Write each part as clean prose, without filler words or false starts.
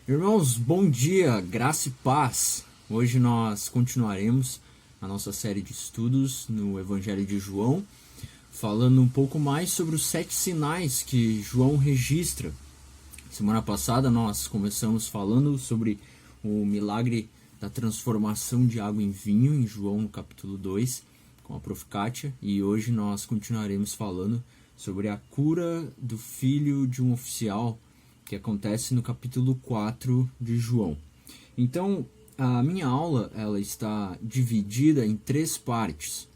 Irmãos, bom dia, graça e paz. Hoje nós continuaremos a nossa série de estudos no Evangelho de João, falando um pouco mais sobre os 7 sinais que João registra. Semana passada nós começamos falando sobre o milagre da transformação de água em vinho em João no capítulo 2, com a Prof. Kátia, e hoje nós continuaremos falando sobre a cura do filho de um oficial, que acontece no capítulo 4 de João. Então, a minha aula ela está dividida em 3 partes.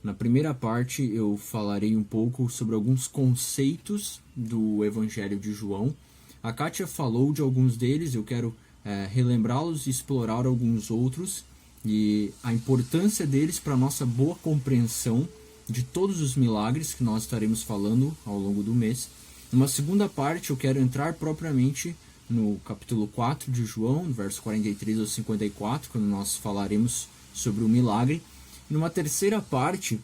Na primeira parte, eu falarei um pouco sobre alguns conceitos do Evangelho de João. A Kátia falou de alguns deles, eu quero relembrá-los e explorar alguns outros, e a importância deles para a nossa boa compreensão de todos os milagres que nós estaremos falando ao longo do mês. Numa segunda parte, eu quero entrar propriamente no capítulo 4 de João, no verso 43 ao 54, quando nós falaremos sobre o milagre. E numa terceira parte,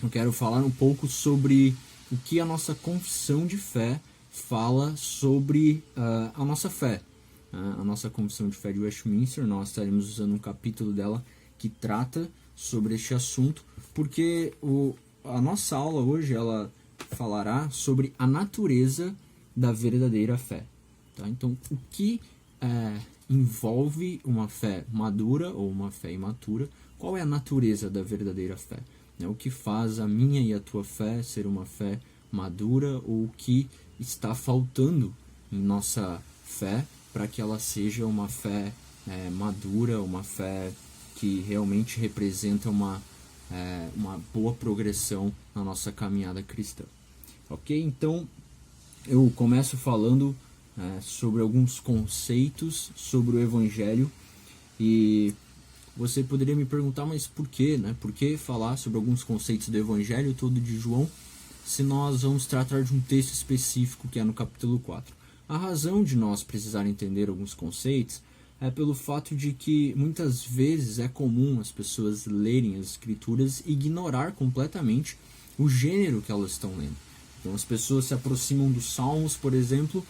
eu quero falar um pouco sobre o que a nossa confissão de fé fala sobre a nossa fé. A nossa confissão de fé de Westminster, nós estaremos usando um capítulo dela que trata sobre este assunto, porque a nossa aula hoje, ela falará sobre a natureza da verdadeira fé. Tá? Então, o que envolve uma fé madura ou uma fé imatura? Qual é a natureza da verdadeira fé? O que faz a minha e a tua fé ser uma fé madura, ou o que está faltando em nossa fé para que ela seja uma fé madura, uma fé que realmente representa uma boa progressão na nossa caminhada cristã. Ok? Então, eu começo falando sobre alguns conceitos sobre o Evangelho, e você poderia me perguntar, mas por quê? Por que falar sobre alguns conceitos do Evangelho todo de João, se nós vamos tratar de um texto específico que é no capítulo 4? A razão de nós precisar entender alguns conceitos é pelo fato de que muitas vezes é comum as pessoas lerem as escrituras e ignorar completamente o gênero que elas estão lendo. Então as pessoas se aproximam dos Salmos, por exemplo,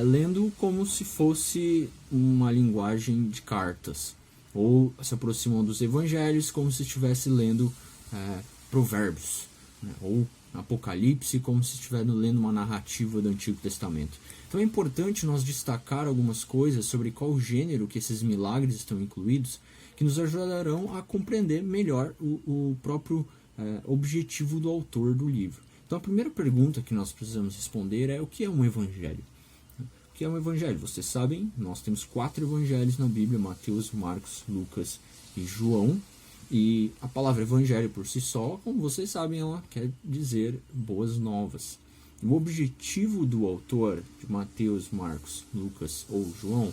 lendo como se fosse uma linguagem de cartas, ou se aproximam dos Evangelhos como se estivesse lendo Provérbios, ou Apocalipse como se estivesse lendo uma narrativa do Antigo Testamento. Então é importante nós destacar algumas coisas sobre qual gênero que esses milagres estão incluídos, que nos ajudarão a compreender melhor o próprio objetivo do autor do livro. Então a primeira pergunta que nós precisamos responder é: o que é um evangelho? O que é um evangelho? Vocês sabem, nós temos 4 evangelhos na Bíblia: Mateus, Marcos, Lucas e João. E a palavra evangelho por si só, como vocês sabem, ela quer dizer boas novas. O objetivo do autor de Mateus, Marcos, Lucas ou João,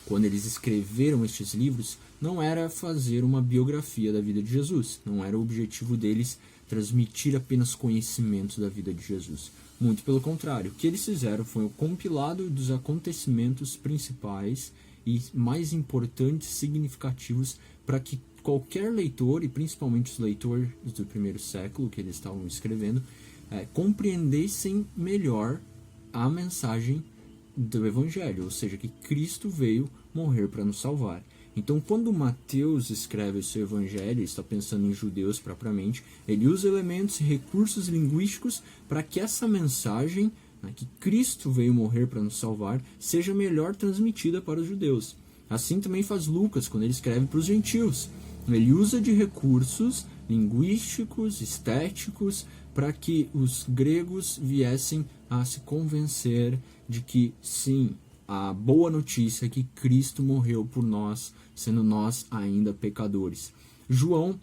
quando eles escreveram estes livros, não era fazer uma biografia da vida de Jesus. Não era o objetivo deles transmitir apenas conhecimento da vida de Jesus. Muito pelo contrário, o que eles fizeram foi o compilado dos acontecimentos principais e mais importantes, significativos, para que qualquer leitor, e principalmente os leitores do primeiro século que eles estavam escrevendo, compreendessem melhor a mensagem do Evangelho, ou seja, que Cristo veio morrer para nos salvar. Então, quando Mateus escreve o seu Evangelho, está pensando em judeus propriamente, ele usa elementos e recursos linguísticos para que essa mensagem, que Cristo veio morrer para nos salvar, seja melhor transmitida para os judeus. Assim também faz Lucas, quando ele escreve para os gentios. Ele usa de recursos linguísticos, estéticos, para que os gregos viessem a se convencer de que, sim, a boa notícia é que Cristo morreu por nós, sendo nós ainda pecadores. João,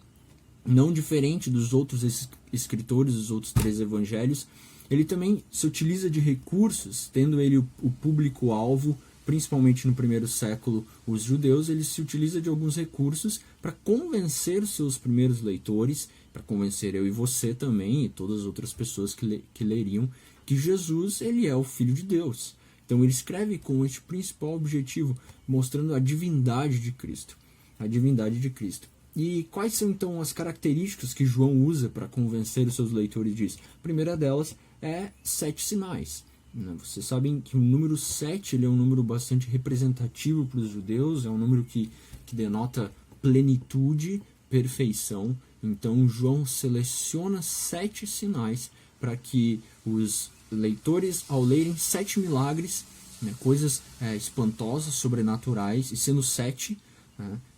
não diferente dos outros escritores dos outros 3 evangelhos, ele também se utiliza de recursos, tendo ele o público-alvo, principalmente no primeiro século, os judeus. Ele se utiliza de alguns recursos para convencer os seus primeiros leitores, para convencer eu e você também, e todas as outras pessoas que leriam, que Jesus, ele é o Filho de Deus. Então ele escreve com este principal objetivo, mostrando a divindade de Cristo. A divindade de Cristo. E quais são então as características que João usa para convencer os seus leitores disso? A primeira delas é 7 sinais. né? Vocês sabem que o número 7 ele é um número bastante representativo para os judeus, é um número que denota plenitude, perfeição. Então João seleciona 7 sinais para que os leitores, ao lerem 7 milagres, né, coisas espantosas, sobrenaturais, e sendo 7,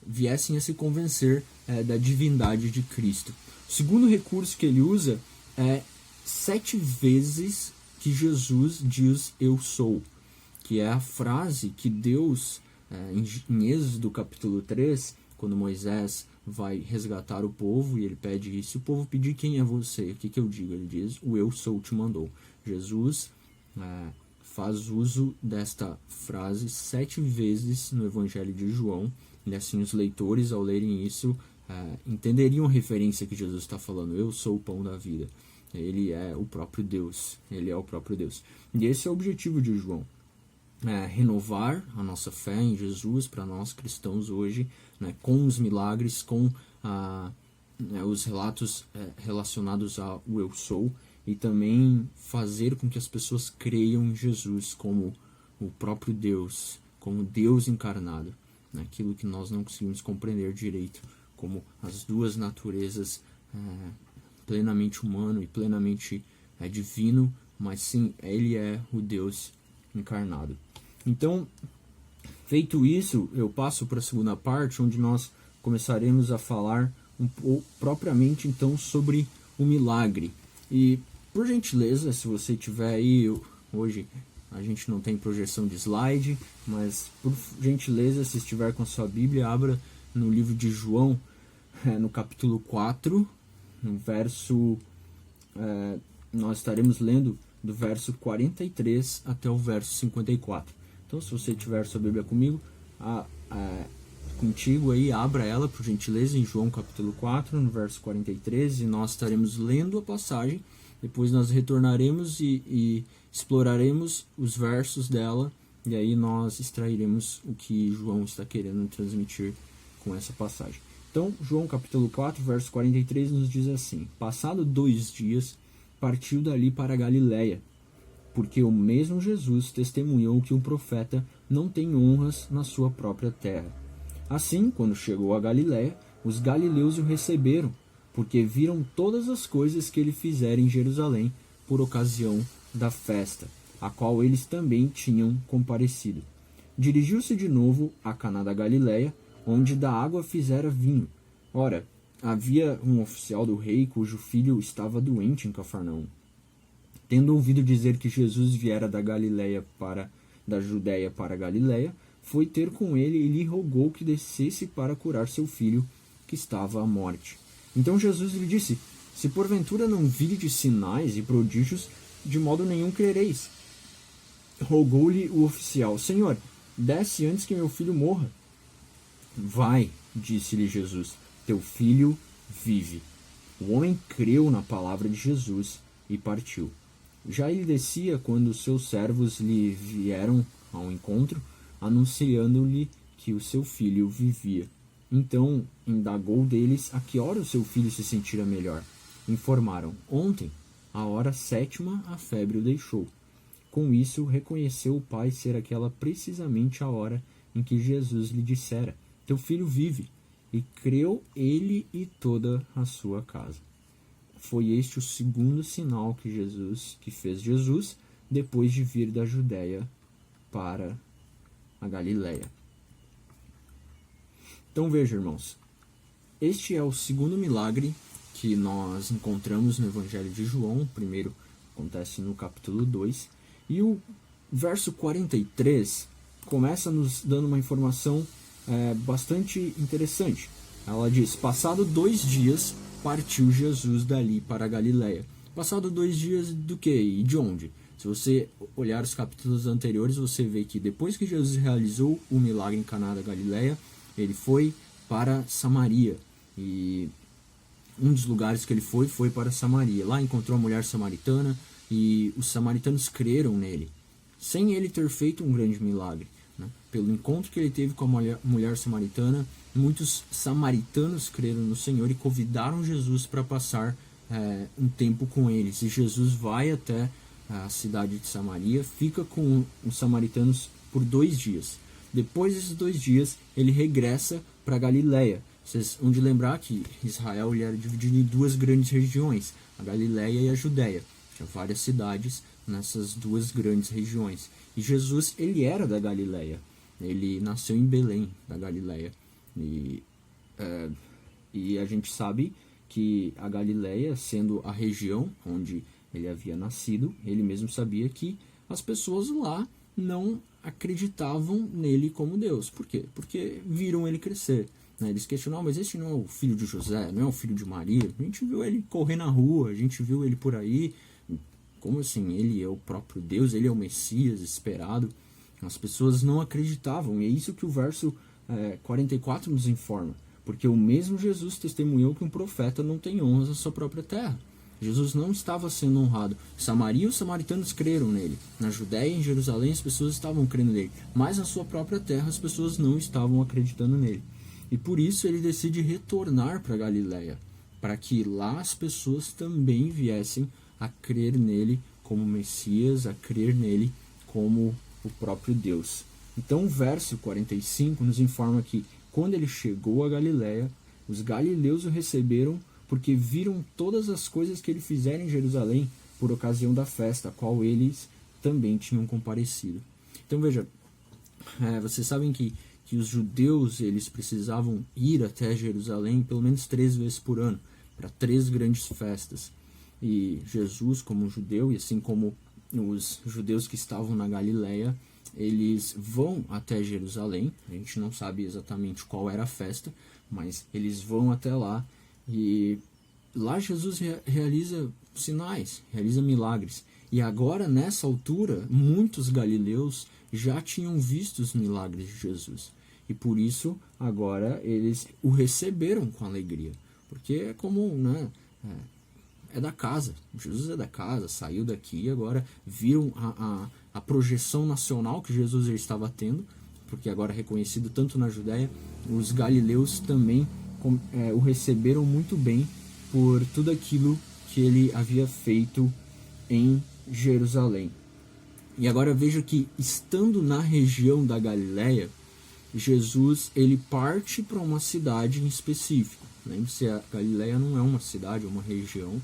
viessem a se convencer da divindade de Cristo. O segundo recurso que ele usa é 7 vezes que Jesus diz eu sou, que é a frase que Deus, em Êxodo capítulo 3, quando Moisés vai resgatar o povo e ele pede isso, se o povo pedir quem é você, o que eu digo? Ele diz, o eu sou te mandou. Jesus faz uso desta frase 7 vezes no Evangelho de João, e assim os leitores, ao lerem isso, entenderiam a referência que Jesus está falando, eu sou o pão da vida. Ele é o próprio Deus, ele é o próprio Deus. E esse é o objetivo de João, renovar a nossa fé em Jesus para nós cristãos hoje, né, com os milagres, com os relatos relacionados ao eu sou, e também fazer com que as pessoas creiam em Jesus como o próprio Deus, como Deus encarnado, né, aquilo que nós não conseguimos compreender direito, como as duas naturezas, plenamente humano e plenamente divino, mas sim, ele é o Deus encarnado. Então, feito isso, eu passo para a segunda parte, onde nós começaremos a falar propriamente então sobre o milagre. E, por gentileza, se você tiver aí, hoje a gente não tem projeção de slide, mas por gentileza, se estiver com a sua Bíblia, abra no livro de João, no capítulo 4, no verso, nós estaremos lendo do verso 43 até o verso 54. Então, se você tiver sua Bíblia comigo, contigo aí, abra ela, por gentileza, em João capítulo 4, no verso 43, e nós estaremos lendo a passagem, depois nós retornaremos e exploraremos os versos dela, e aí nós extrairemos o que João está querendo transmitir com essa passagem. Então, João capítulo 4, verso 43 nos diz assim: Passado 2 dias, partiu dali para a Galiléia, porque o mesmo Jesus testemunhou que um profeta não tem honras na sua própria terra. Assim, quando chegou a Galiléia, os galileus o receberam, porque viram todas as coisas que ele fizera em Jerusalém por ocasião da festa, a qual eles também tinham comparecido. Dirigiu-se de novo a Caná da Galiléia, onde da água fizera vinho. Ora, havia um oficial do rei cujo filho estava doente em Cafarnaum. Tendo ouvido dizer que Jesus viera da Judéia para a Galiléia, foi ter com ele e lhe rogou que descesse para curar seu filho, que estava à morte. Então Jesus lhe disse: Se porventura não virdes sinais e prodígios, de modo nenhum crereis. Rogou-lhe o oficial: Senhor, desce antes que meu filho morra. Vai, disse-lhe Jesus, teu filho vive. O homem creu na palavra de Jesus e partiu. Já ele descia quando os seus servos lhe vieram ao encontro, anunciando-lhe que o seu filho vivia. Então indagou deles a que hora o seu filho se sentira melhor. Informaram: ontem, à hora 7ª, a febre o deixou. Com isso, reconheceu o pai ser aquela precisamente a hora em que Jesus lhe dissera: teu filho vive. E creu ele e toda a sua casa. Foi este o segundo sinal que fez Jesus depois de vir da Judéia para a Galiléia. Então veja, irmãos, este é o segundo milagre que nós encontramos no Evangelho de João. O primeiro acontece no capítulo 2. E o verso 43 começa nos dando uma informação bastante interessante. Ela diz: passado 2 dias, partiu Jesus dali para a Galiléia. Passado 2 dias do que e de onde? Se você olhar os capítulos anteriores, você vê que depois que Jesus realizou o milagre em Caná da Galiléia, ele foi para Samaria. E um dos lugares que ele foi para Samaria. Lá encontrou a mulher samaritana e os samaritanos creram nele, sem ele ter feito um grande milagre. Pelo encontro que ele teve com a mulher samaritana, muitos samaritanos creram no Senhor e convidaram Jesus para passar um tempo com eles. E Jesus vai até a cidade de Samaria, fica com os samaritanos por 2 dias. Depois desses 2 dias, ele regressa para Galiléia. Vocês vão de lembrar que Israel ele era dividido em 2 grandes regiões, a Galiléia e a Judéia. Tinha várias cidades nessas 2 grandes regiões. E Jesus, ele era da Galiléia. Ele nasceu em Belém, da Galiléia. E a gente sabe que a Galiléia, sendo a região onde ele havia nascido, ele mesmo sabia que as pessoas lá não acreditavam nele como Deus. Por quê? Porque viram ele crescer. Eles questionavam, mas esse não é o filho de José, não é o filho de Maria? A gente viu ele correr na rua, a gente viu ele por aí. Como assim? Ele é o próprio Deus, ele é o Messias esperado. As pessoas não acreditavam, e é isso que o verso 44 nos informa. Porque o mesmo Jesus testemunhou que um profeta não tem honras na sua própria terra. Jesus não estava sendo honrado. Samaria e os samaritanos creram nele. Na Judéia e em Jerusalém as pessoas estavam crendo nele. Mas na sua própria terra as pessoas não estavam acreditando nele. E por isso ele decide retornar para Galiléia, para que lá as pessoas também viessem a crer nele como Messias, a crer nele como o próprio Deus. Então o verso 45 nos informa que quando ele chegou a Galiléia, os galileus o receberam porque viram todas as coisas que ele fizera em Jerusalém por ocasião da festa, a qual eles também tinham comparecido. Então veja, vocês sabem que os judeus eles precisavam ir até Jerusalém pelo menos 3 vezes por ano, para 3 grandes festas. E Jesus, como judeu, e assim como os judeus que estavam na Galiléia, eles vão até Jerusalém. A gente não sabe exatamente qual era a festa, mas eles vão até lá. E lá Jesus realiza sinais, realiza milagres. E agora, nessa altura, muitos galileus já tinham visto os milagres de Jesus. E por isso, agora, eles o receberam com alegria. Porque é comum, né? É da casa. Jesus é da casa, saiu daqui, agora viram a projeção nacional que Jesus estava tendo, porque agora é reconhecido tanto na Judéia, os galileus também o receberam muito bem por tudo aquilo que ele havia feito em Jerusalém. E agora veja que, estando na região da Galiléia, Jesus ele parte para uma cidade em específico. Lembre-se, a Galiléia não é uma cidade, é uma região.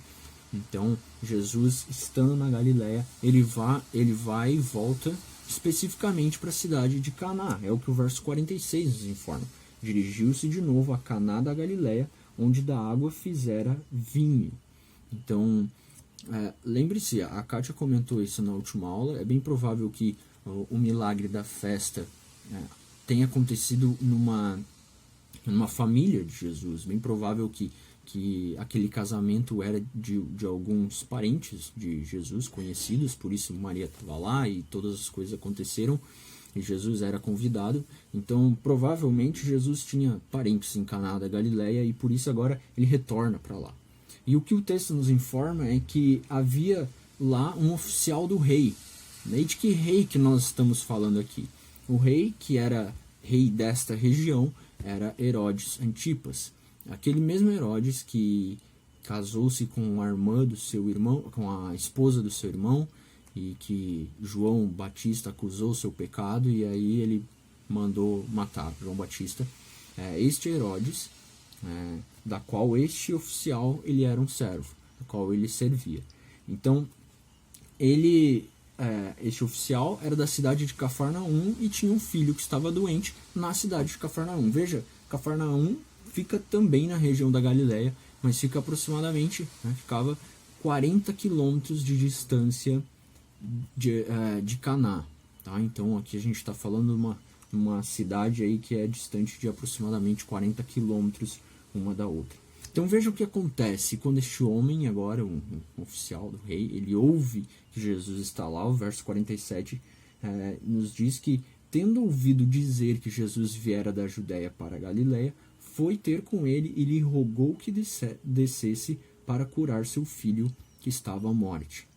Então, Jesus, estando na Galiléia, ele vai e volta especificamente para a cidade de Caná. É o que o verso 46 nos informa. Dirigiu-se de novo a Caná da Galiléia, onde da água fizera vinho. Então, lembre-se, a Kátia comentou isso na última aula, é bem provável que o milagre da festa tenha acontecido numa família de Jesus, bem provável que aquele casamento era de alguns parentes de Jesus, conhecidos, por isso Maria estava lá e todas as coisas aconteceram, e Jesus era convidado. Então provavelmente Jesus tinha parentes em Caná da Galiléia e por isso agora ele retorna para lá. E o que o texto nos informa é que havia lá um oficial do rei. E de que rei que nós estamos falando aqui? O rei que era rei desta região era Herodes Antipas, aquele mesmo Herodes que casou-se com a irmã do seu irmão, com a esposa do seu irmão, e que João Batista acusou seu pecado e aí ele mandou matar João Batista. Este Herodes, da qual este oficial ele era um servo, da qual ele servia. Então este oficial era da cidade de Cafarnaum e tinha um filho que estava doente na cidade de Cafarnaum. Veja, Cafarnaum fica também na região da Galiléia, mas fica aproximadamente, ficava 40 quilômetros de distância de Caná. Tá? Então aqui a gente está falando de uma cidade aí que é distante de aproximadamente 40 quilômetros uma da outra. Então veja o que acontece quando este homem, agora um oficial do rei, ele ouve que Jesus está lá. O verso 47 nos diz que, tendo ouvido dizer que Jesus viera da Judéia para a Galiléia, foi ter com ele e lhe rogou que descesse para curar seu filho que estava à morte.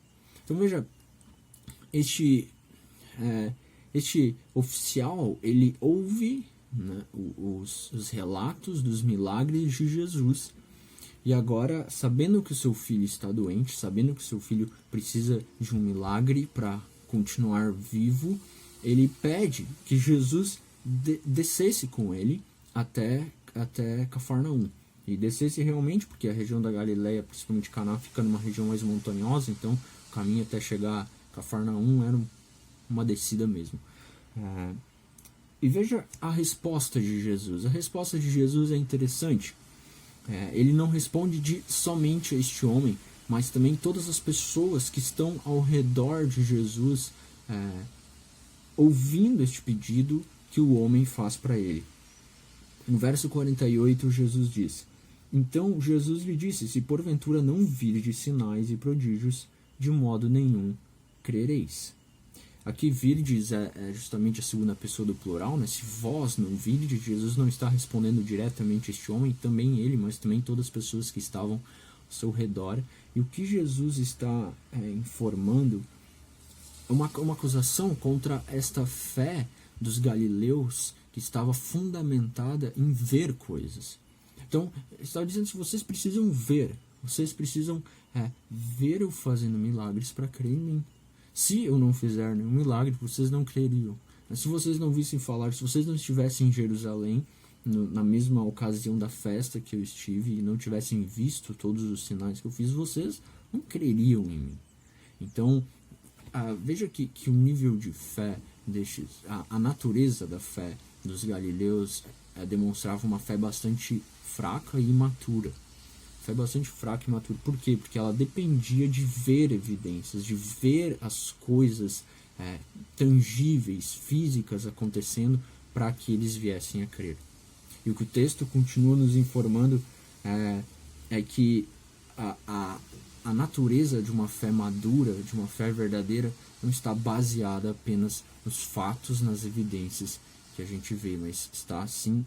Então veja, este oficial, ele ouve, né, os relatos dos milagres de Jesus, E agora, sabendo que o seu filho está doente, sabendo que o seu filho precisa de um milagre para continuar vivo, ele pede que Jesus descesse com ele até Cafarnaum. E descesse realmente, porque a região da Galileia, principalmente Caná, fica numa região mais montanhosa, então o caminho até chegar a Cafarnaum era uma descida mesmo. E veja a resposta de Jesus. A resposta de Jesus é interessante. Ele não responde somente a este homem, mas também todas as pessoas que estão ao redor de Jesus, ouvindo este pedido que o homem faz para ele. No verso 48, Jesus diz: Então Jesus lhe disse: Se porventura não virdes sinais e prodígios, de modo nenhum crereis. Aqui virdes é justamente a segunda pessoa do plural, né? Se vós não virdes, Jesus não está respondendo diretamente a este homem, também ele, mas também todas as pessoas que estavam ao seu redor. E o que Jesus está informando é uma acusação contra esta fé dos galileus que estava fundamentada em ver coisas. Então, ele estava dizendo que vocês precisam ver ver eu fazendo milagres para crer em mim. Se eu não fizer nenhum milagre, vocês não creriam. Se vocês não vissem falar, se vocês não estivessem em Jerusalém, na mesma ocasião da festa que eu estive, e não tivessem visto todos os sinais que eu fiz, vocês não creriam em mim. Então, veja que o nível de fé, a natureza da fé dos galileus demonstrava uma fé bastante fraca e imatura. Fé bastante fraca e imatura. Por quê? Porque ela dependia de ver evidências, de ver as coisas tangíveis, físicas acontecendo para que eles viessem a crer. E o que o texto continua nos informando é que a natureza de uma fé madura, de uma fé verdadeira, não está baseada apenas nos fatos, nas evidências que a gente vê, mas está sim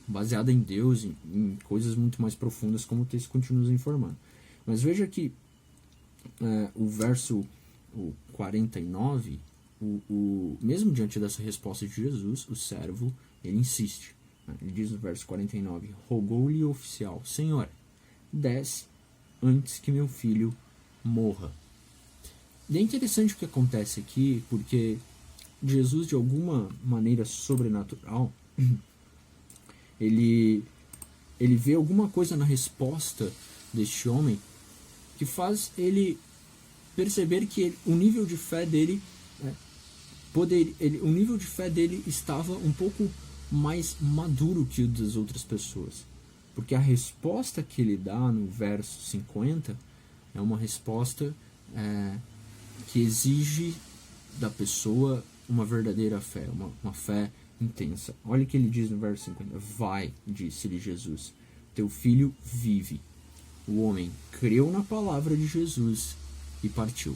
baseada em Deus, em coisas muito mais profundas, como o texto continua nos informando. Mas veja que o verso 49, mesmo diante dessa resposta de Jesus, o servo, ele insiste. Ele diz no verso 49, rogou-lhe o oficial: Senhor, desce antes que meu filho morra. E é interessante o que acontece aqui, porque Jesus, de alguma maneira sobrenatural, ele vê alguma coisa na resposta deste homem que faz ele perceber que o nível de fé dele o nível de fé dele estava um pouco mais maduro que o das outras pessoas. Porque a resposta que ele dá no verso 50 é uma resposta que exige da pessoa uma verdadeira fé, uma fé intensa. Olha o que ele diz no verso 50. Vai, disse-lhe Jesus, teu filho vive. O homem creu na palavra de Jesus e partiu.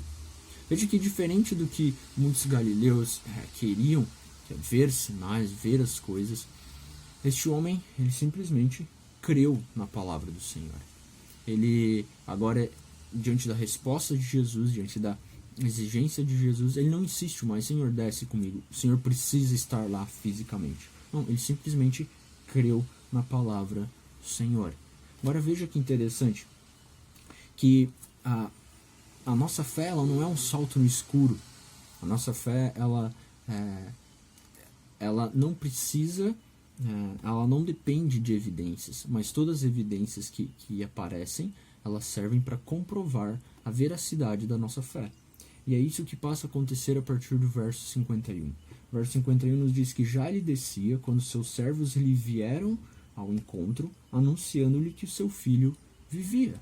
Veja que diferente do que muitos galileus queriam, que é ver sinais, ver as coisas, este homem, ele simplesmente creu na palavra do Senhor. Ele agora, diante da resposta de Jesus, diante da exigência de Jesus, ele não insiste mais: Senhor, desce comigo, o Senhor precisa estar lá fisicamente. Não, ele simplesmente creu na palavra do Senhor. Agora veja que interessante, que a nossa fé, ela não é um salto no escuro. A nossa fé, ela não precisa, ela não depende de evidências, mas todas as evidências que aparecem, elas servem para comprovar a veracidade da nossa fé. E é isso que passa a acontecer a partir do verso 51. O verso 51 nos diz que já ele descia quando seus servos lhe vieram ao encontro, anunciando-lhe que o seu filho vivia.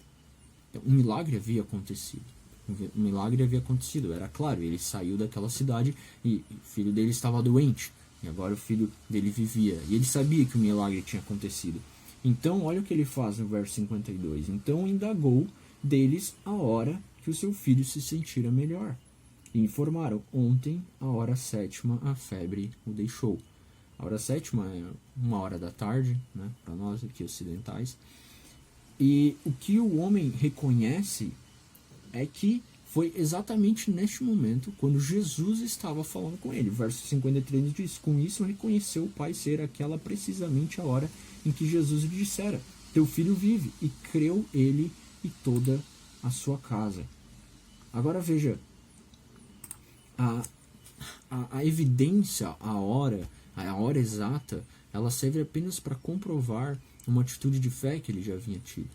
Então, um milagre havia acontecido. Um milagre havia acontecido, era claro. Ele saiu daquela cidade e o filho dele estava doente. E agora o filho dele vivia. E ele sabia que o milagre tinha acontecido. Então, olha o que ele faz no verso 52. Então indagou deles a hora que o seu filho se sentira melhor. E informaram: ontem, a hora 7ª, a febre o deixou. A hora 7ª é 1h da tarde, né, para nós aqui ocidentais. E o que o homem reconhece é que foi exatamente neste momento, quando Jesus estava falando com ele. O verso 53 diz: com isso reconheceu o pai ser aquela precisamente a hora em que Jesus lhe dissera: teu filho vive. E creu ele e toda a sua casa. Agora veja, a evidência, a hora exata, ela serve apenas para comprovar uma atitude de fé que ele já havia tido.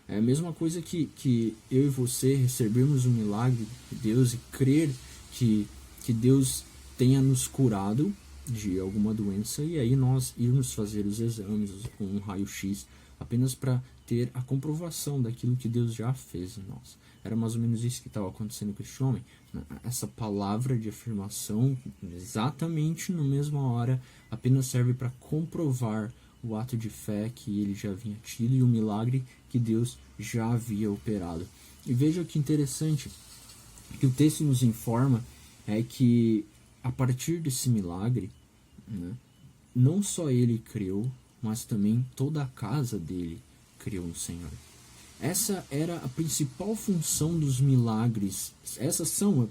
É a mesma coisa que eu e você recebermos um milagre de Deus e crer que Deus tenha nos curado de alguma doença e aí nós irmos fazer os exames, um raio-x, apenas para ter a comprovação daquilo que Deus já fez em nós. Era mais ou menos isso que estava acontecendo com este homem. Essa palavra de afirmação, exatamente na mesma hora, apenas serve para comprovar o ato de fé que ele já havia tido e o milagre que Deus já havia operado. E veja que interessante, que o texto nos informa é que a partir desse milagre, né, não só ele creu, mas também toda a casa dele creu no Senhor. Essa era a principal função dos milagres. Essas são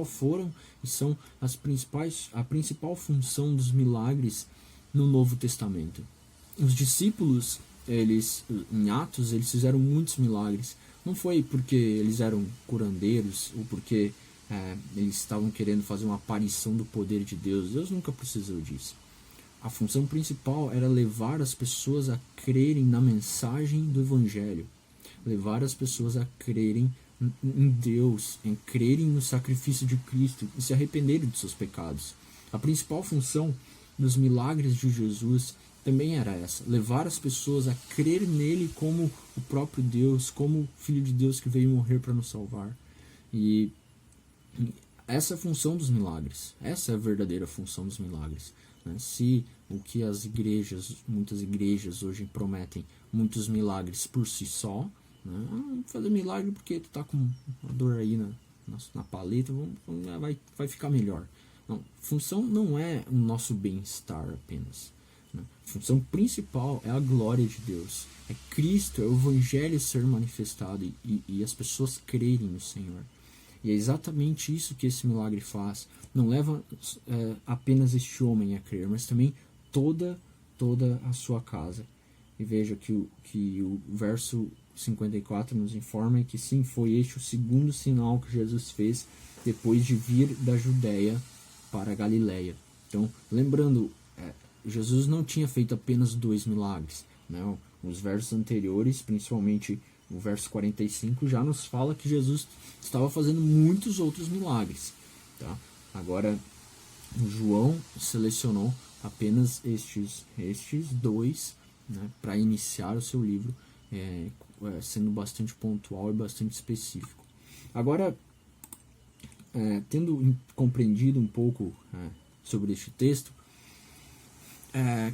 foram e são a principal função dos milagres no Novo Testamento. Os discípulos, em Atos, eles fizeram muitos milagres. Não foi porque eles eram curandeiros ou porque eles estavam querendo fazer uma aparição do poder de Deus. Deus nunca precisou disso. A função principal era levar as pessoas a crerem na mensagem do Evangelho. Levar as pessoas a crerem em Deus, em crerem no sacrifício de Cristo e se arrependerem dos seus pecados. A principal função dos milagres de Jesus também era essa, levar as pessoas a crer nele como o próprio Deus, como o Filho de Deus que veio morrer para nos salvar. E essa é a função dos milagres, essa é a verdadeira função dos milagres. Se o que muitas igrejas hoje prometem, muitos milagres por si só, fazer milagre porque tu tá com uma dor aí na paleta, vai ficar melhor. Não, função não é o nosso bem-estar apenas. A função principal é a glória de Deus. É Cristo, é o Evangelho ser manifestado e as pessoas crerem no Senhor. E é exatamente isso que esse milagre faz. Não leva apenas este homem a crer, mas também toda a sua casa. E veja que o verso 54 nos informa que sim, foi este o segundo sinal que Jesus fez depois de vir da Judéia para a Galileia. Então, lembrando, Jesus não tinha feito apenas 2 milagres. Não. Os versos anteriores, principalmente o verso 45, já nos fala que Jesus estava fazendo muitos outros milagres. Tá? Agora, João selecionou apenas estes 2, né, para iniciar o seu livro, sendo bastante pontual e bastante específico. Agora, tendo compreendido um pouco sobre este texto,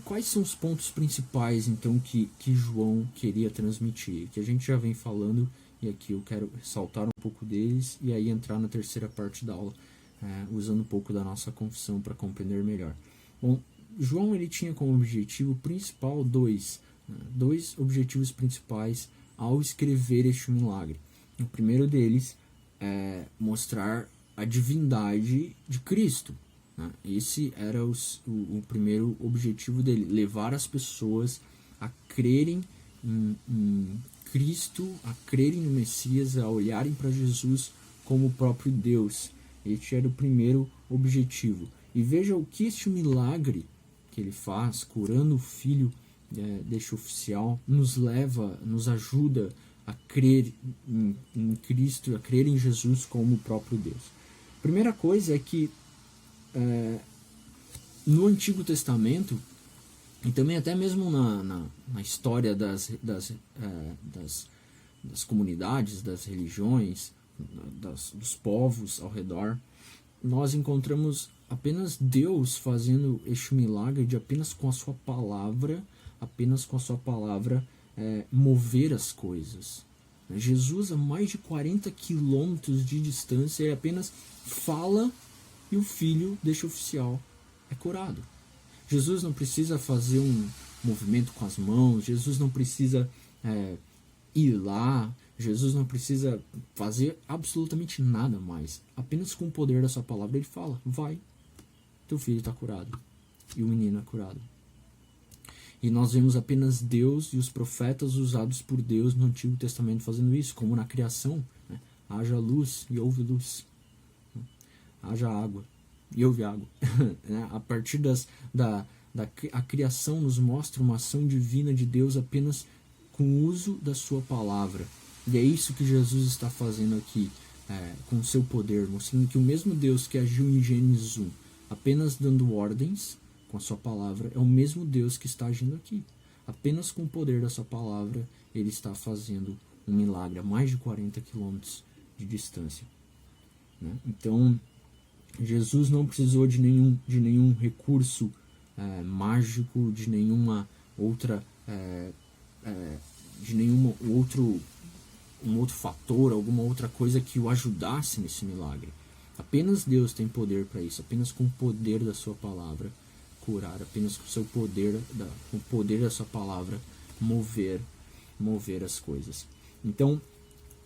quais são os pontos principais então que João queria transmitir, que a gente já vem falando, e aqui eu quero ressaltar um pouco deles e aí entrar na terceira parte da aula, usando um pouco da nossa confissão para compreender melhor. Bom, João ele tinha como objetivo principal dois objetivos principais ao escrever este milagre. O primeiro deles é mostrar a divindade de Cristo. Esse era o primeiro objetivo dele, levar as pessoas a crerem em Cristo, a crerem no Messias, a olharem para Jesus como o próprio Deus. Este era o primeiro objetivo. E veja o que este milagre que ele faz, curando o filho deste oficial, nos ajuda a crer em Cristo, a crer em Jesus como o próprio Deus. A primeira coisa é que no Antigo Testamento, e também até mesmo na história das comunidades, das religiões, dos povos ao redor, nós encontramos apenas Deus fazendo este milagre de apenas com a sua palavra, mover as coisas. Jesus, a mais de 40 quilômetros de distância, ele apenas fala e o filho deste oficial é curado. Jesus não precisa fazer um movimento com as mãos, Jesus não precisa ir lá, Jesus não precisa fazer absolutamente nada mais. Apenas com o poder da sua palavra ele fala, vai, teu filho está curado. E o menino é curado. E nós vemos apenas Deus e os profetas usados por Deus no Antigo Testamento fazendo isso, como na criação, né? Haja luz e houve luz. Haja água e houve água. A partir a criação nos mostra uma ação divina de Deus apenas com o uso da sua palavra. E é isso que Jesus está fazendo aqui, com o seu poder, mostrando que o mesmo Deus que agiu em Gênesis 1, apenas dando ordens com a sua palavra, é o mesmo Deus que está agindo aqui. Apenas com o poder da sua palavra, ele está fazendo um milagre a mais de 40 quilômetros de distância. Né? Então, Jesus não precisou de nenhum recurso mágico, de nenhuma outra, um outro fator, alguma outra coisa que o ajudasse nesse milagre. Apenas Deus tem poder para isso, apenas com o poder da sua palavra curar, apenas com o seu poder, com o poder da sua palavra mover as coisas. Então,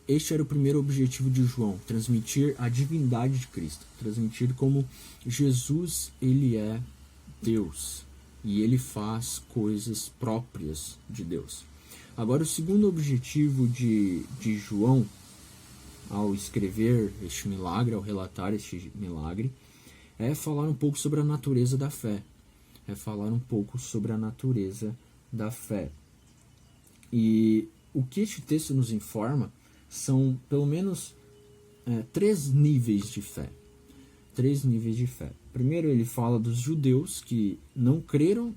este era o primeiro objetivo de João, transmitir a divindade de Cristo, transmitir como Jesus, ele é Deus e ele faz coisas próprias de Deus. Agora, o segundo objetivo de João, ao escrever este milagre, ao relatar este milagre, é falar um pouco sobre a natureza da fé. E o que este texto nos informa são pelo menos 3 níveis de fé. Primeiro, ele fala dos judeus que não creram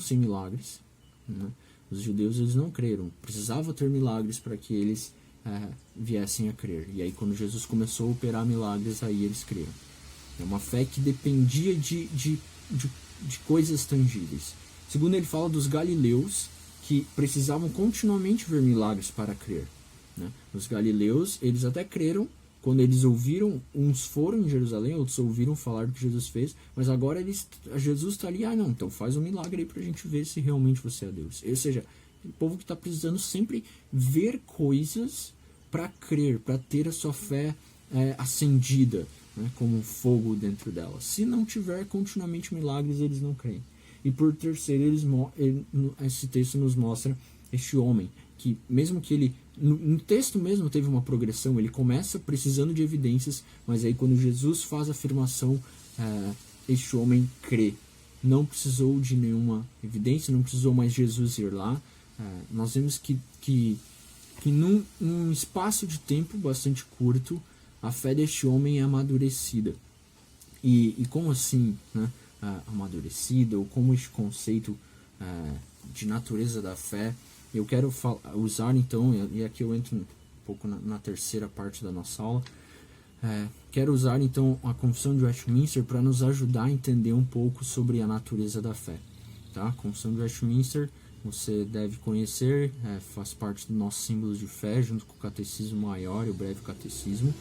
sem milagres. Né? Os judeus, eles não creram. Precisava ter milagres para que eles viessem a crer. E aí, quando Jesus começou a operar milagres, aí eles creram. É uma fé que dependia de coisas tangíveis. Segundo, ele fala dos galileus que precisavam continuamente ver milagres para crer. Né? Os galileus, eles até creram quando eles ouviram, uns foram em Jerusalém, outros ouviram falar do que Jesus fez, mas agora Jesus está ali, não, então faz um milagre aí para a gente ver se realmente você é Deus. Ou seja, o povo que está precisando sempre ver coisas para crer, para ter a sua fé acendida, né, como um fogo dentro dela. Se não tiver continuamente milagres, eles não creem. E por terceiro, esse texto nos mostra este homem, que mesmo que ele, no texto mesmo teve uma progressão, ele começa precisando de evidências, mas aí quando Jesus faz a afirmação, este homem crê. Não precisou de nenhuma evidência, não precisou mais Jesus ir lá. Nós vemos que num espaço de tempo bastante curto, a fé deste homem é amadurecida. E como assim, né, amadurecida, ou como este conceito de natureza da fé, eu quero usar então, e aqui eu entro um pouco na terceira parte da nossa aula, quero usar então a Confissão de Westminster para nos ajudar a entender um pouco sobre a natureza da fé. Tá? A Confissão de Westminster você deve conhecer, faz parte do nosso símbolo de fé, junto com o Catecismo Maior e o Breve Catecismo,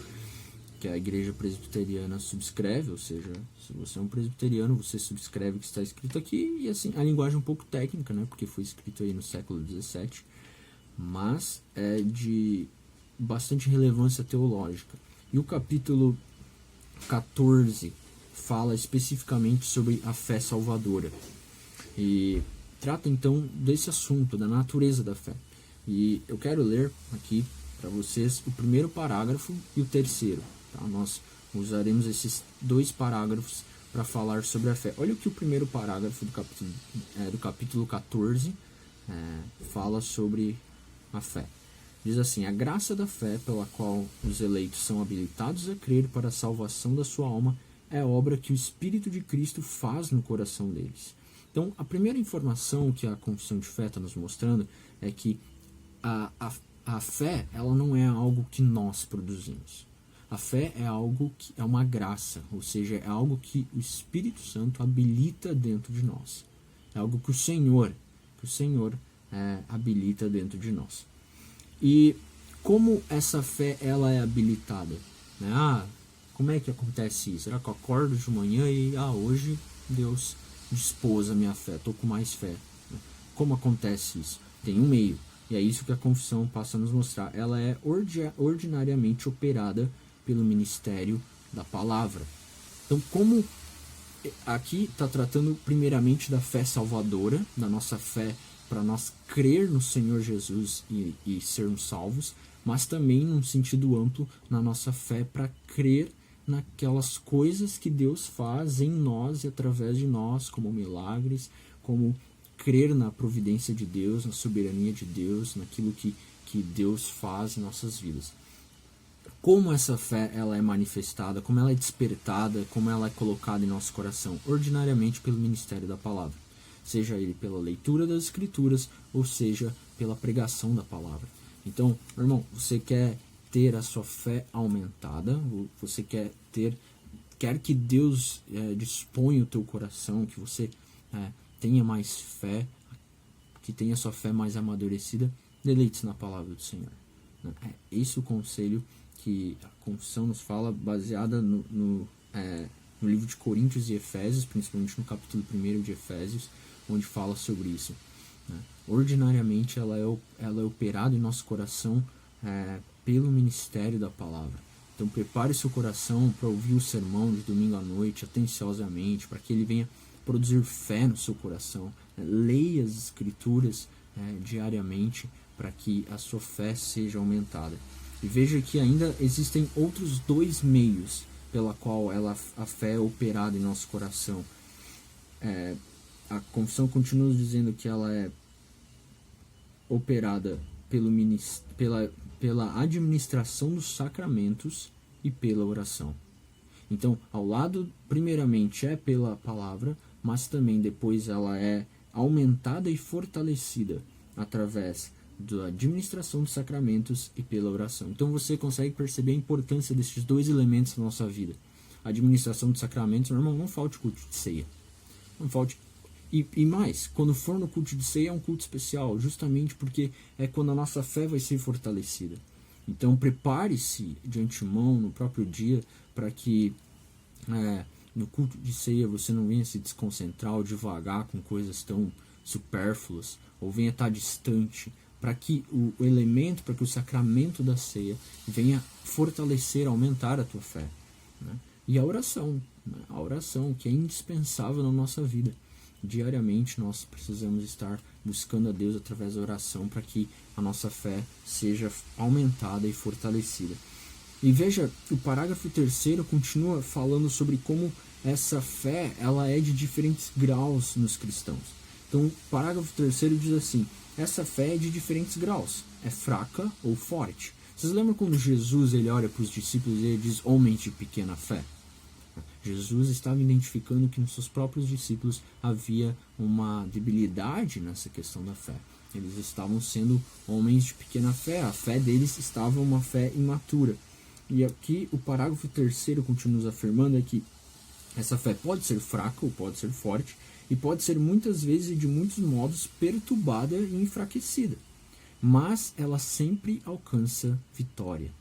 que a Igreja Presbiteriana subscreve, ou seja, se você é um presbiteriano, você subscreve o que está escrito aqui, e assim, a linguagem é um pouco técnica, né, porque foi escrito aí no século XVII, mas é de bastante relevância teológica. E o capítulo 14 fala especificamente sobre a fé salvadora, e trata então desse assunto, da natureza da fé. E eu quero ler aqui para vocês o primeiro parágrafo e o terceiro. Tá? Nós usaremos esses 2 parágrafos para falar sobre a fé. Olha o que o primeiro parágrafo do capítulo 14 fala sobre a fé. Diz assim: a graça da fé pela qual os eleitos são habilitados a crer para a salvação da sua alma é obra que o Espírito de Cristo faz no coração deles. Então, a primeira informação que a confissão de fé está nos mostrando é que a fé, ela não é algo que nós produzimos. A fé é algo que é uma graça, ou seja, é algo que o Espírito Santo habilita dentro de nós. É algo que o Senhor habilita dentro de nós. E como essa fé ela é habilitada? Né? Como é que acontece isso? Será que eu acordo de manhã e hoje Deus dispôs a minha fé, estou com mais fé? Como acontece isso? Tem um meio. E é isso que a confissão passa a nos mostrar. Ela é ordinariamente operada pelo ministério da palavra. Então, como aqui está tratando primeiramente da fé salvadora, da nossa fé para nós crer no Senhor Jesus e sermos salvos, mas também num sentido amplo na nossa fé para crer naquelas coisas que Deus faz em nós e através de nós, como milagres, como crer na providência de Deus, na soberania de Deus, naquilo que Deus faz em nossas vidas. Como essa fé ela é manifestada, como ela é despertada, como ela é colocada em nosso coração? Ordinariamente pelo ministério da palavra, seja ele pela leitura das escrituras, ou seja pela pregação da palavra. Então, irmão, você quer ter a sua fé aumentada, você quer que Deus disponha o teu coração, que você tenha mais fé, que tenha a sua fé mais amadurecida, deleite-se na palavra do Senhor. É esse o conselho que a confissão nos fala, baseada no livro de Coríntios e Efésios, principalmente no capítulo 1 de Efésios, onde fala sobre isso. Ordinariamente ela é operada em nosso coração pelo ministério da palavra. Então prepare seu coração para ouvir o sermão de domingo à noite atenciosamente, para que ele venha produzir fé no seu coração. Leia as escrituras diariamente para que a sua fé seja aumentada. E veja que ainda existem outros dois meios pela qual a fé é operada em nosso coração. A confissão continua dizendo que ela é operada pela administração dos sacramentos e pela oração. Então, ao lado, primeiramente é pela palavra, mas também depois ela é aumentada e fortalecida através da administração dos sacramentos e pela oração. Então você consegue perceber a importância desses dois elementos na nossa vida. A administração dos sacramentos, meu irmão, não falte culto de ceia. Não falte. E mais, quando for no culto de ceia é um culto especial, justamente porque é quando a nossa fé vai ser fortalecida. Então prepare-se de antemão, no próprio dia, para que no culto de ceia você não venha se desconcentrar ou devagar com coisas tão supérfluas, ou venha estar distante, para que o elemento, para que o sacramento da ceia venha fortalecer, aumentar a tua fé. E a oração que é indispensável na nossa vida. Diariamente nós precisamos estar buscando a Deus através da oração para que a nossa fé seja aumentada e fortalecida. E veja, o parágrafo 3º continua falando sobre como essa fé ela é de diferentes graus nos cristãos. Então o parágrafo 3º diz assim: essa fé é de diferentes graus, é fraca ou forte. Vocês lembram quando Jesus ele olha para os discípulos e ele diz homens de pequena fé? Jesus estava identificando que nos seus próprios discípulos havia uma debilidade nessa questão da fé. Eles estavam sendo homens de pequena fé, a fé deles estava uma fé imatura. E aqui o parágrafo 3º continua nos afirmando que essa fé pode ser fraca ou pode ser forte, e pode ser muitas vezes e de muitos modos perturbada e enfraquecida, mas ela sempre alcança vitória.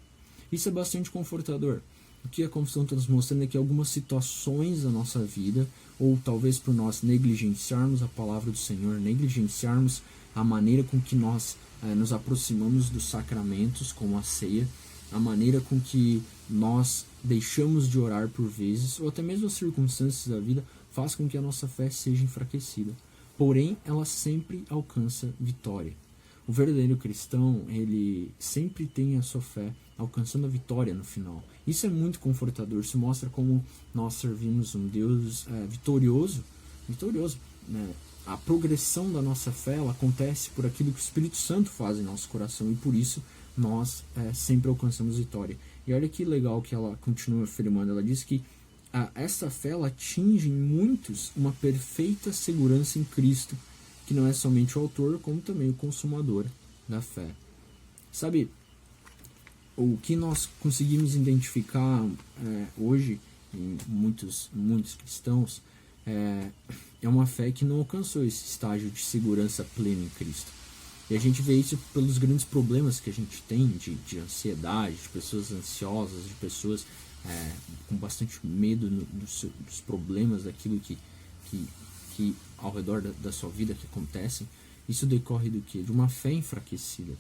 Isso é bastante confortador. O que a confissão está nos mostrando é que algumas situações da nossa vida, ou talvez por nós negligenciarmos a palavra do Senhor, negligenciarmos a maneira com que nós nos aproximamos dos sacramentos, como a ceia, a maneira com que nós deixamos de orar por vezes, ou até mesmo as circunstâncias da vida, faz com que a nossa fé seja enfraquecida. Porém, ela sempre alcança vitória. O verdadeiro cristão, ele sempre tem a sua fé alcançando a vitória no final. Isso é muito confortador, isso mostra como nós servimos um Deus vitorioso. Né? A progressão da nossa fé ela acontece por aquilo que o Espírito Santo faz em nosso coração, e por isso nós sempre alcançamos vitória. E olha que legal que ela continua afirmando, ela diz que essa fé ela atinge em muitos uma perfeita segurança em Cristo, que não é somente o autor, como também o consumador da fé. Sabe, o que nós conseguimos identificar hoje em muitos cristãos é uma fé que não alcançou esse estágio de segurança plena em Cristo. E a gente vê isso pelos grandes problemas que a gente tem de ansiedade, de pessoas ansiosas, de pessoas com bastante medo dos problemas, daquilo que ao redor da sua vida que acontecem. Isso decorre do quê? De uma fé enfraquecida.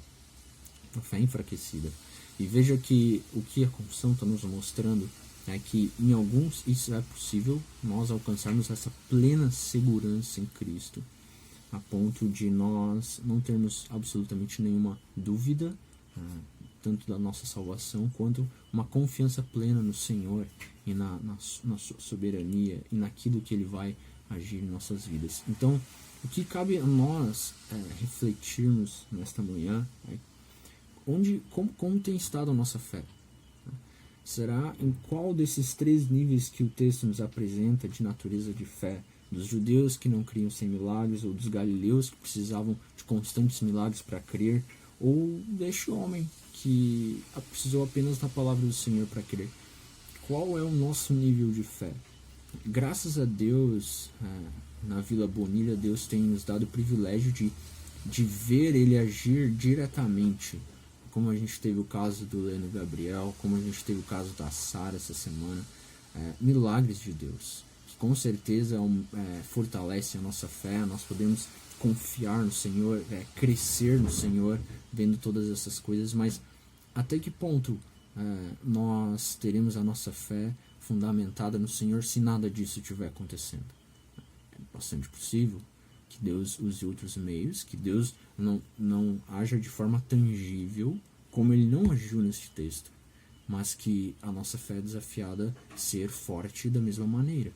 Uma fé enfraquecida. E veja que o que a confissão está nos mostrando é que em alguns isso é possível, nós alcançarmos essa plena segurança em Cristo, a ponto de nós não termos absolutamente nenhuma dúvida, tanto da nossa salvação, quanto uma confiança plena no Senhor e na sua soberania e naquilo que Ele vai agir em nossas vidas. Então, o que cabe a nós refletirmos nesta manhã é como tem estado a nossa fé. Será em qual desses 3 níveis que o texto nos apresenta de natureza de fé, dos judeus que não criam sem milagres, ou dos galileus que precisavam de constantes milagres para crer, ou deste homem que precisou apenas da palavra do Senhor para crer? Qual é o nosso nível de fé? Graças a Deus, na Vila Bonilha, Deus tem nos dado o privilégio de ver Ele agir diretamente, como a gente teve o caso do Leno Gabriel, como a gente teve o caso da Sara essa semana, milagres de Deus, que com certeza fortalece a nossa fé. Nós podemos confiar no Senhor, crescer no Senhor, vendo todas essas coisas, mas até que ponto nós teremos a nossa fé fundamentada no Senhor se nada disso estiver acontecendo? É bastante possível que Deus use outros meios, que Deus não haja de forma tangível, como Ele não agiu neste texto, mas que a nossa fé é desafiada a ser forte da mesma maneira.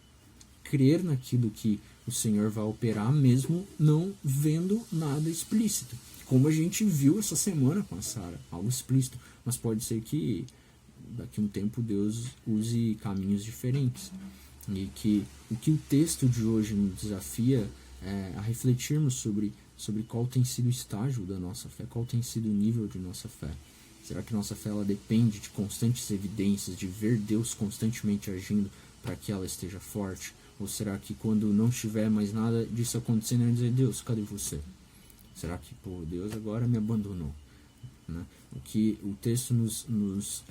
Crer naquilo que o Senhor vai operar, mesmo não vendo nada explícito. Como a gente viu essa semana com a Sara, algo explícito, mas pode ser que daqui a um tempo Deus use caminhos diferentes. E que o que o texto de hoje nos desafia a refletirmos sobre qual tem sido o estágio da nossa fé, qual tem sido o nível de nossa fé. Será que nossa fé ela depende de constantes evidências, de ver Deus constantemente agindo para que ela esteja forte? Ou será que quando não estiver mais nada disso acontecendo, ela dizer: Deus, cadê você? Será que Deus agora me abandonou? Né? O que o texto nos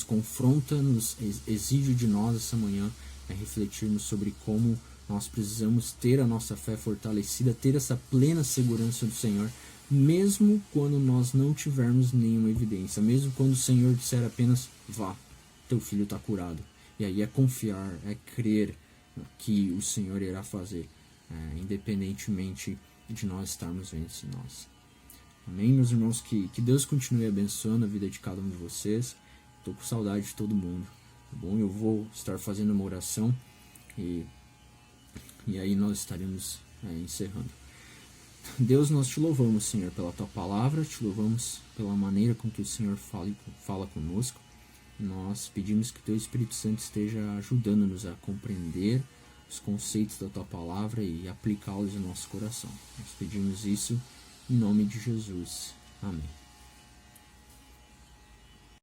confronta, nos exige de nós essa manhã é refletirmos sobre como nós precisamos ter a nossa fé fortalecida, ter essa plena segurança do Senhor, mesmo quando nós não tivermos nenhuma evidência, mesmo quando o Senhor disser apenas: vá, teu filho está curado. E aí é confiar, é crer que o Senhor irá fazer, independentemente de nós estarmos vendo em nós. Amém, meus irmãos? Que Deus continue abençoando a vida de cada um de vocês. Estou com saudade de todo mundo, tá bom? Eu vou estar fazendo uma oração e aí nós estaremos encerrando. Deus, nós te louvamos, Senhor, pela tua palavra, te louvamos pela maneira com que o Senhor fala conosco. Nós pedimos que o teu Espírito Santo esteja ajudando-nos a compreender os conceitos da tua palavra e aplicá-los em nosso coração. Nós pedimos isso em nome de Jesus. Amém.